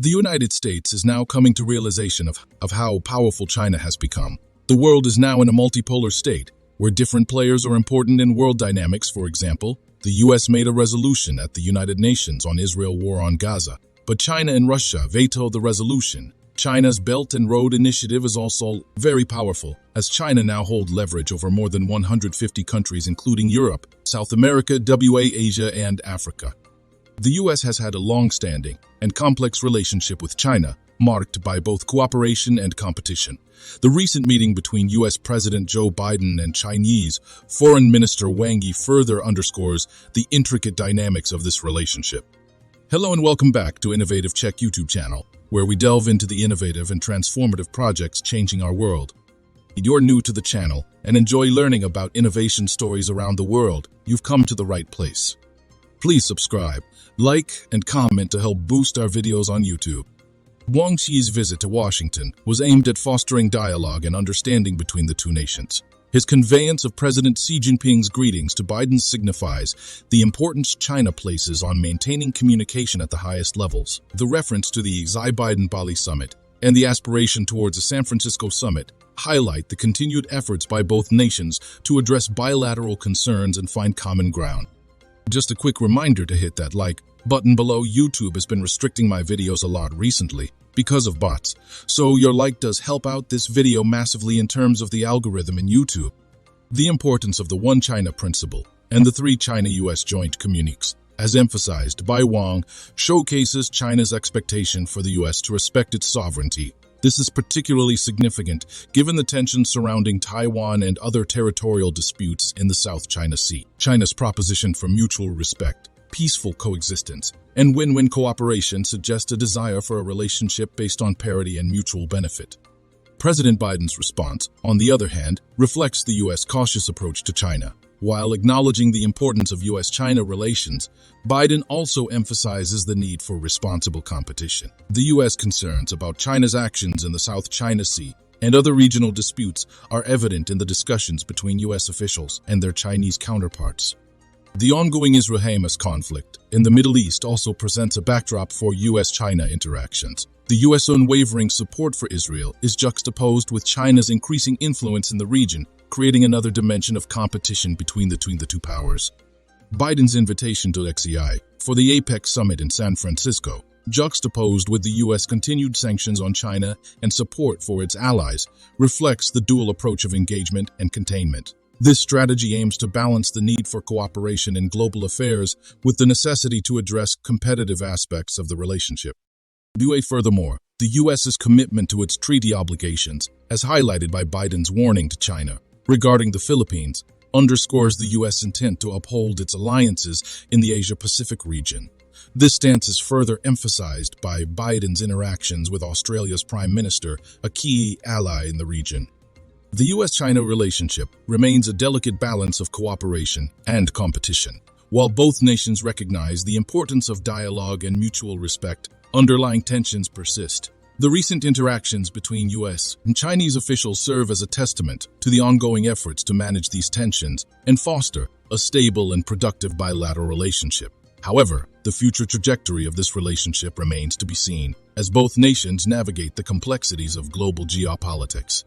The United States is now coming to realization of how powerful China has become. The world is now in a multipolar state, where different players are important in world dynamics. For example, the US made a resolution at the United Nations on Israel war on Gaza, but China and Russia vetoed the resolution. China's Belt and Road Initiative is also very powerful, as China now holds leverage over more than 150 countries including Europe, South America, Asia, and Africa. The US has had a long-standing and complex relationship with China, marked by both cooperation and competition. The recent meeting between US President Joe Biden and Chinese Foreign Minister Wang Yi further underscores the intricate dynamics of this relationship. Hello and welcome back to Innovative Check YouTube channel, where we delve into the innovative and transformative projects changing our world. If you're new to the channel and enjoy learning about innovation stories around the world, you've come to the right place. Please subscribe, like, and comment to help boost our videos on YouTube. Wang Yi's visit to Washington was aimed at fostering dialogue and understanding between the two nations. His conveyance of President Xi Jinping's greetings to Biden signifies the importance China places on maintaining communication at the highest levels. The reference to the Xi-Biden-Bali summit and the aspiration towards a San Francisco summit highlight the continued efforts by both nations to address bilateral concerns and find common ground. Just a quick reminder to hit that like button below. YouTube has been restricting my videos a lot recently because of bots, so your like does help out this video massively in terms of the algorithm in YouTube. The importance of the One China principle and the three China-US joint communiques, as emphasized by Wang, showcases China's expectation for the US to respect its sovereignty. This is particularly significant given the tensions surrounding Taiwan and other territorial disputes in the South China Sea. China's proposition for mutual respect, peaceful coexistence, and win-win cooperation suggest a desire for a relationship based on parity and mutual benefit. President Biden's response, on the other hand, reflects the U.S. cautious approach to China. While acknowledging the importance of U.S.-China relations, Biden also emphasizes the need for responsible competition. The U.S. concerns about China's actions in the South China Sea and other regional disputes are evident in the discussions between U.S. officials and their Chinese counterparts. The ongoing Israel-Hamas conflict in the Middle East also presents a backdrop for U.S.-China interactions. The U.S. unwavering support for Israel is juxtaposed with China's increasing influence in the region, creating another dimension of competition between the two powers. Biden's invitation to XCI for the APEC summit in San Francisco, juxtaposed with the U.S. continued sanctions on China and support for its allies, reflects the dual approach of engagement and containment. This strategy aims to balance the need for cooperation in global affairs with the necessity to address competitive aspects of the relationship. Furthermore, the U.S.'s commitment to its treaty obligations, as highlighted by Biden's warning to China regarding the Philippines, underscores the U.S. intent to uphold its alliances in the Asia-Pacific region. This stance is further emphasized by Biden's interactions with Australia's Prime Minister, a key ally in the region. The U.S.-China relationship remains a delicate balance of cooperation and competition. While both nations recognize the importance of dialogue and mutual respect, underlying tensions persist. The recent interactions between U.S. and Chinese officials serve as a testament to the ongoing efforts to manage these tensions and foster a stable and productive bilateral relationship. However, the future trajectory of this relationship remains to be seen, as both nations navigate the complexities of global geopolitics.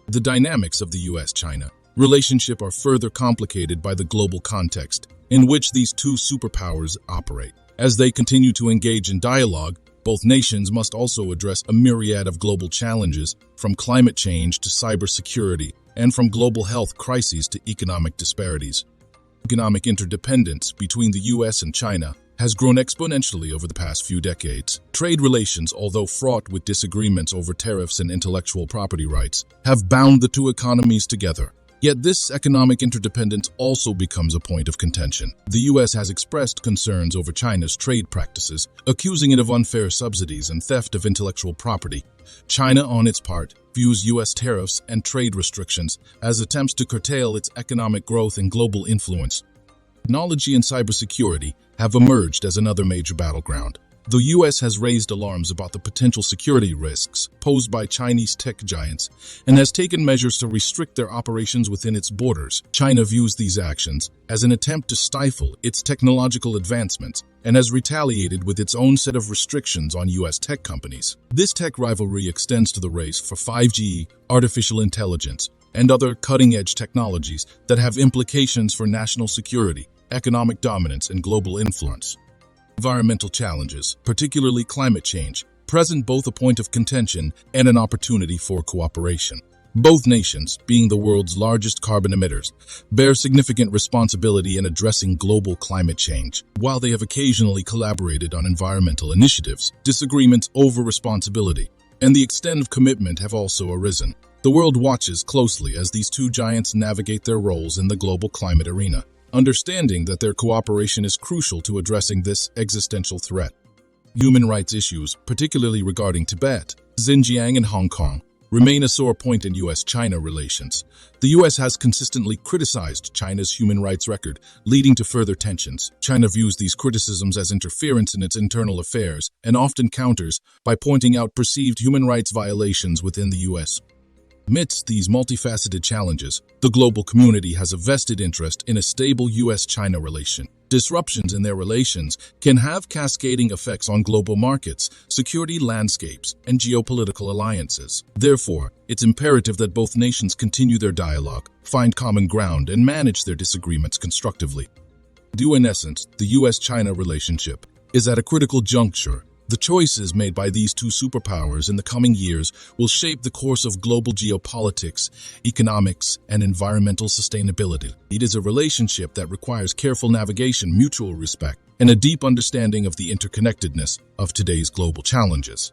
The dynamics of the U.S.-China relationship are further complicated by the global context in which these two superpowers operate. As they continue to engage in dialogue, both nations must also address a myriad of global challenges, from climate change to cybersecurity, and from global health crises to economic disparities. Economic interdependence between the U.S. and China has grown exponentially over the past few decades. Trade relations, although fraught with disagreements over tariffs and intellectual property rights, have bound the two economies together. Yet this economic interdependence also becomes a point of contention. The U.S. has expressed concerns over China's trade practices, accusing it of unfair subsidies and theft of intellectual property. China, on its part, views U.S. tariffs and trade restrictions as attempts to curtail its economic growth and global influence. Technology and cybersecurity have emerged as another major battleground. The U.S. has raised alarms about the potential security risks posed by Chinese tech giants and has taken measures to restrict their operations within its borders. China views these actions as an attempt to stifle its technological advancements and has retaliated with its own set of restrictions on U.S. tech companies. This tech rivalry extends to the race for 5G, artificial intelligence, and other cutting-edge technologies that have implications for national security, economic dominance, and global influence. Environmental challenges, particularly climate change, present both a point of contention and an opportunity for cooperation. Both nations, being the world's largest carbon emitters, bear significant responsibility in addressing global climate change. While they have occasionally collaborated on environmental initiatives, disagreements over responsibility and the extent of commitment have also arisen. The world watches closely as these two giants navigate their roles in the global climate arena, understanding that their cooperation is crucial to addressing this existential threat. Human rights issues, particularly regarding Tibet, Xinjiang, and Hong Kong, remain a sore point in U.S.-China relations. The U.S. has consistently criticized China's human rights record, leading to further tensions. China views these criticisms as interference in its internal affairs and often counters by pointing out perceived human rights violations within the U.S. Amidst these multifaceted challenges, the global community has a vested interest in a stable U.S.-China relation. Disruptions in their relations can have cascading effects on global markets, security landscapes, and geopolitical alliances. Therefore, it's imperative that both nations continue their dialogue, find common ground, and manage their disagreements constructively. In essence, the U.S.-China relationship is at a critical juncture. The choices made by these two superpowers in the coming years will shape the course of global geopolitics, economics, and environmental sustainability. It is a relationship that requires careful navigation, mutual respect, and a deep understanding of the interconnectedness of today's global challenges.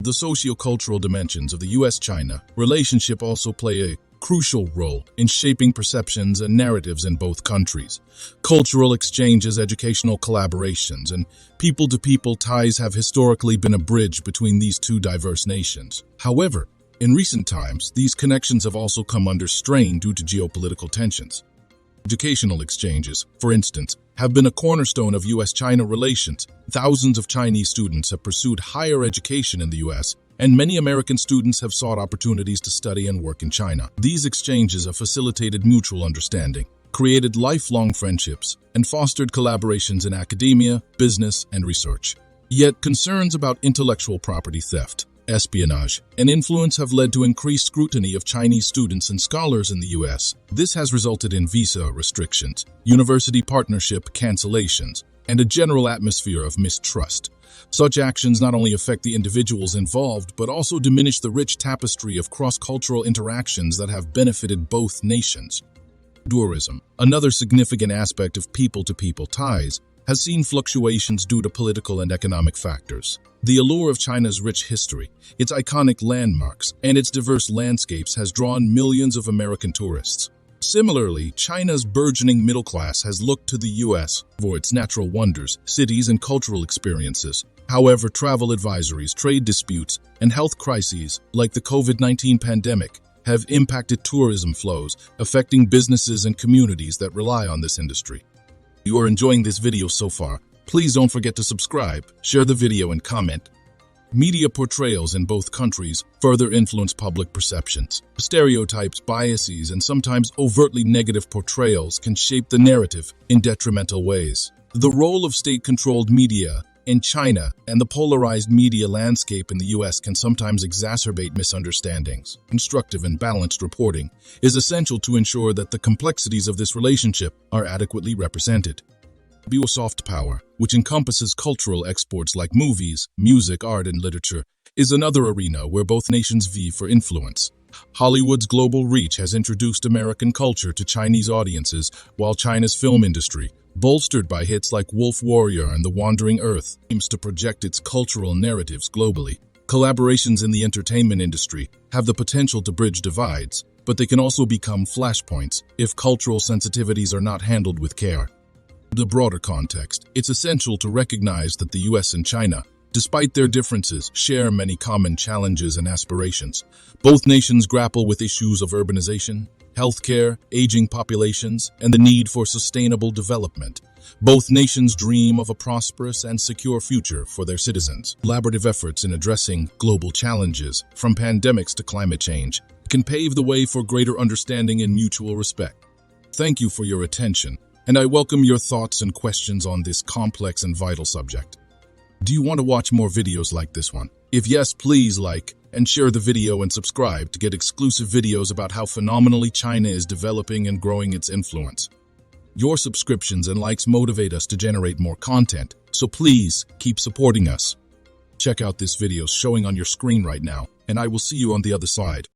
The socio-cultural dimensions of the U.S.-China relationship also play a crucial role in shaping perceptions and narratives in both countries. Cultural exchanges, educational collaborations, and people-to-people ties have historically been a bridge between these two diverse nations. However, in recent times, these connections have also come under strain due to geopolitical tensions. Educational exchanges, for instance, have been a cornerstone of U.S.-China relations. Thousands of Chinese students have pursued higher education in the U.S., and many American students have sought opportunities to study and work in China. These exchanges have facilitated mutual understanding, created lifelong friendships, and fostered collaborations in academia, business, and research. Yet, concerns about intellectual property theft, espionage, and influence have led to increased scrutiny of Chinese students and scholars in the U.S. This has resulted in visa restrictions, university partnership cancellations, and a general atmosphere of mistrust. Such actions not only affect the individuals involved, but also diminish the rich tapestry of cross-cultural interactions that have benefited both nations. Tourism, another significant aspect of people-to-people ties, has seen fluctuations due to political and economic factors. The allure of China's rich history, its iconic landmarks, and its diverse landscapes has drawn millions of American tourists. Similarly, China's burgeoning middle class has looked to the U.S. for its natural wonders, cities, and cultural experiences. However, travel advisories, trade disputes, and health crises like the COVID-19 pandemic have impacted tourism flows, affecting businesses and communities that rely on this industry. If you are enjoying this video so far, please don't forget to subscribe, share the video, and comment. Media portrayals in both countries further influence public perceptions. Stereotypes, biases, and sometimes overtly negative portrayals can shape the narrative in detrimental ways. The role of state-controlled media in China and the polarized media landscape in the U.S. can sometimes exacerbate misunderstandings. Constructive and balanced reporting is essential to ensure that the complexities of this relationship are adequately represented. Soft power, which encompasses cultural exports like movies, music, art, and literature, is another arena where both nations vie for influence. Hollywood's global reach has introduced American culture to Chinese audiences, while China's film industry, bolstered by hits like Wolf Warrior and The Wandering Earth, aims to project its cultural narratives globally. Collaborations in the entertainment industry have the potential to bridge divides, but they can also become flashpoints if cultural sensitivities are not handled with care. In the broader context, it's essential to recognize that the U.S. and China, despite their differences, share many common challenges and aspirations. Both nations grapple with issues of urbanization, healthcare, aging populations, and the need for sustainable development. Both nations dream of a prosperous and secure future for their citizens. Collaborative efforts in addressing global challenges, from pandemics to climate change, can pave the way for greater understanding and mutual respect. Thank you for your attention. and I welcome your thoughts and questions on this complex and vital subject. Do you want to watch more videos like this one? If yes, please like and share the video and subscribe to get exclusive videos about how phenomenally China is developing and growing its influence. Your subscriptions and likes motivate us to generate more content, so please keep supporting us. Check out this video showing on your screen right now, and I will see you on the other side.